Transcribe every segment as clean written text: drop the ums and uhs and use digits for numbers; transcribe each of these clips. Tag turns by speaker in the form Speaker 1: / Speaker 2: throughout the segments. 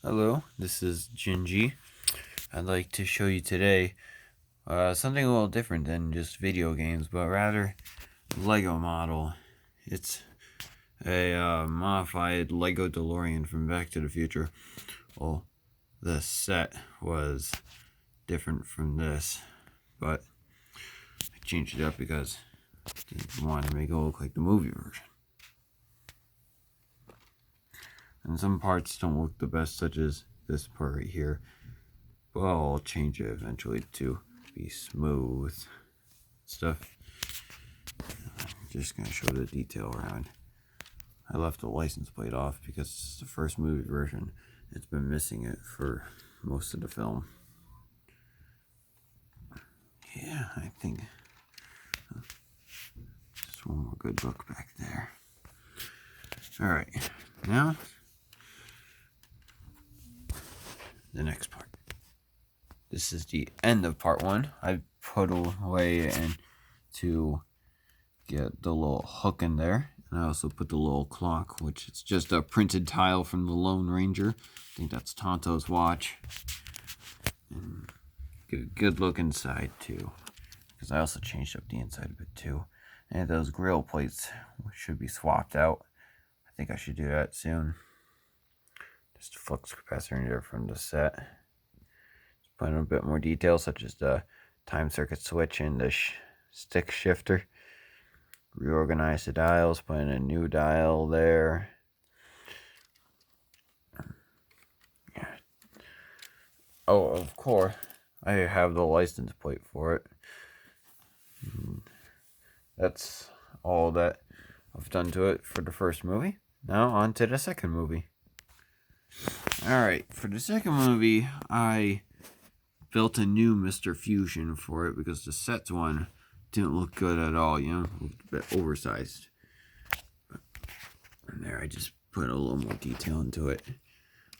Speaker 1: Hello, this is Gingy. I'd like to show you today something a little different than just video games, but rather Lego model. It's a modified Lego DeLorean from Back to the Future. Well, the set was different from this, but I changed it up because I didn't want to make it look like the movie version. And some parts don't look the best, such as this part right here. But I'll change it eventually to be smooth stuff. I'm just gonna show the detail around. I left the license plate off because it's the first movie version. It's been missing it for most of the film. Yeah, I think just one more good look back there. Alright, now the next part. This is the end of part one. I put away in to get the little hook in there. And I also put the little clock, which is just a printed tile from the Lone Ranger. I think that's Tonto's watch. And get a good look inside too, because I also changed up the inside a bit too. And those grill plates should be swapped out. I think I should do that soon. Just a flux capacitor in there from the set. Just put in a bit more detail, such as the time circuit switch and the stick shifter. Reorganize the dials, put in a new dial there. Yeah. Oh, of course, I have the license plate for it. That's all that I've done to it for the first movie. Now on to the second movie. Alright, for the second movie, I built a new Mr. Fusion for it because the set one didn't look good at all, looked a bit oversized. And there, I just put a little more detail into it.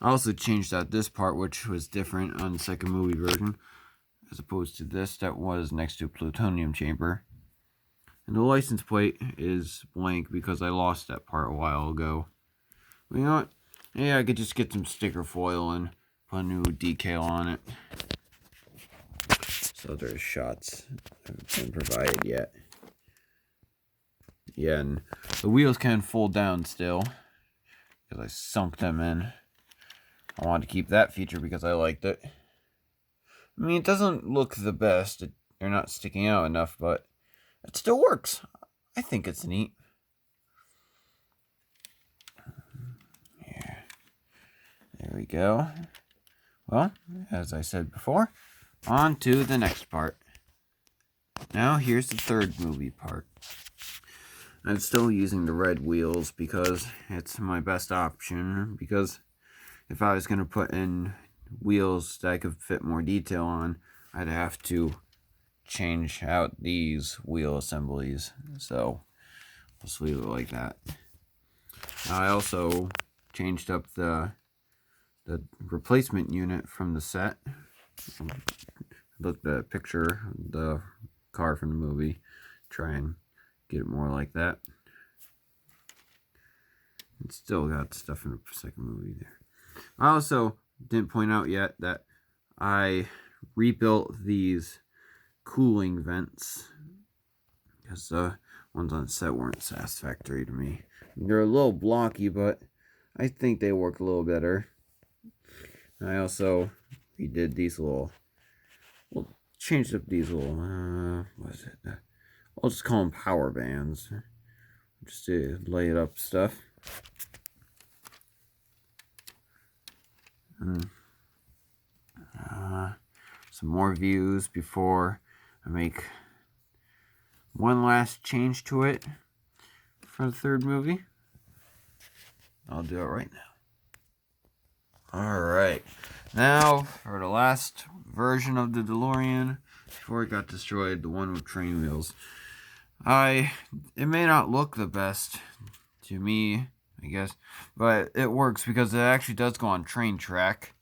Speaker 1: I also changed out this part, which was different on the second movie version, as opposed to this that was next to a plutonium chamber. And the license plate is blank because I lost that part a while ago. But you know what? Yeah, I could just get some sticker foil and put a new decal on it. So there's shots haven't been provided yet. Yeah, and the wheels can fold down still because I sunk them in. I wanted to keep that feature because I liked it. I mean, it doesn't look the best. They're not sticking out enough, but it still works. I think it's neat. Yeah. There we go. Well, as I said before, on to the next part. Now here's the third movie part. I'm still using the red wheels because it's my best option, because if I was going to put in wheels that I could fit more detail on, I'd have to change out these wheel assemblies. So let's leave it like that. I also changed up the replacement unit from the set. Look at the picture, the car from the movie. Try and get it more like that. It's still got stuff in the second movie there. I also didn't point out yet that I rebuilt these cooling vents because the ones on set weren't satisfactory to me. They're a little blocky, but I think they work a little better. I also redid these little, changed up these little, what is it? I'll just call them power bands, just to lay it up stuff. Some more views before I make one last change to it for the third movie. I'll do it right now. Alright, now for the last version of the DeLorean before it got destroyed, the one with train wheels. It may not look the best to me, I guess, but it works because it actually does go on train track.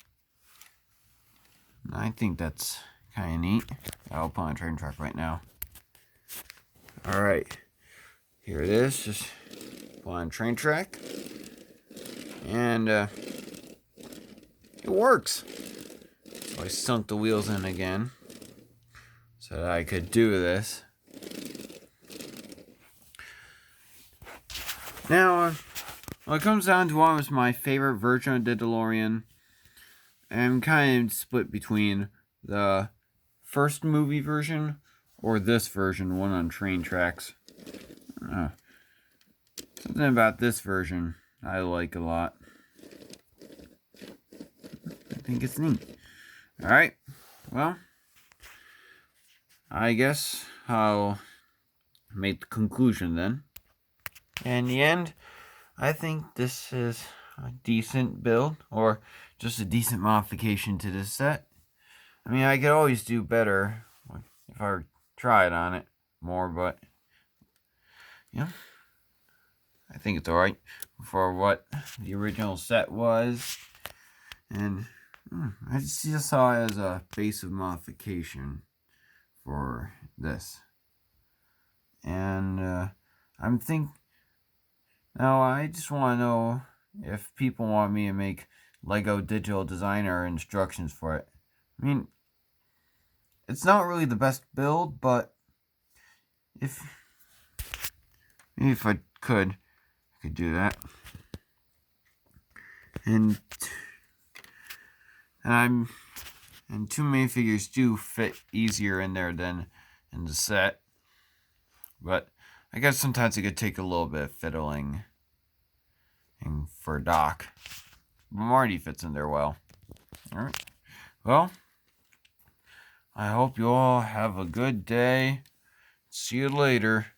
Speaker 1: I think that's kind of neat. I'll put on train track right now. Alright, here it is, just put on train track. And it works. So I sunk the wheels in again so that I could do this. Now, when it comes down to what was my favorite version of the DeLorean, I'm kind of split between the first movie version or this version, one on train tracks. Something about this version I like a lot. I think it's neat. Alright, well, I guess I'll make the conclusion then. In the end, I think this is a decent build, or just a decent modification to this set. I mean, I could always do better if I tried on it more, but yeah, I think it's alright for what the original set was. And I just saw it as a base of modification for this. And now I just want to know if people want me to make Lego digital designer instructions for it. I mean, it's not really the best build, but maybe if I could do that. And two minifigures do fit easier in there than in the set. But I guess sometimes it could take a little bit of fiddling and for Doc. But Marty fits in there well. Alright. Well, I hope you all have a good day. See you later.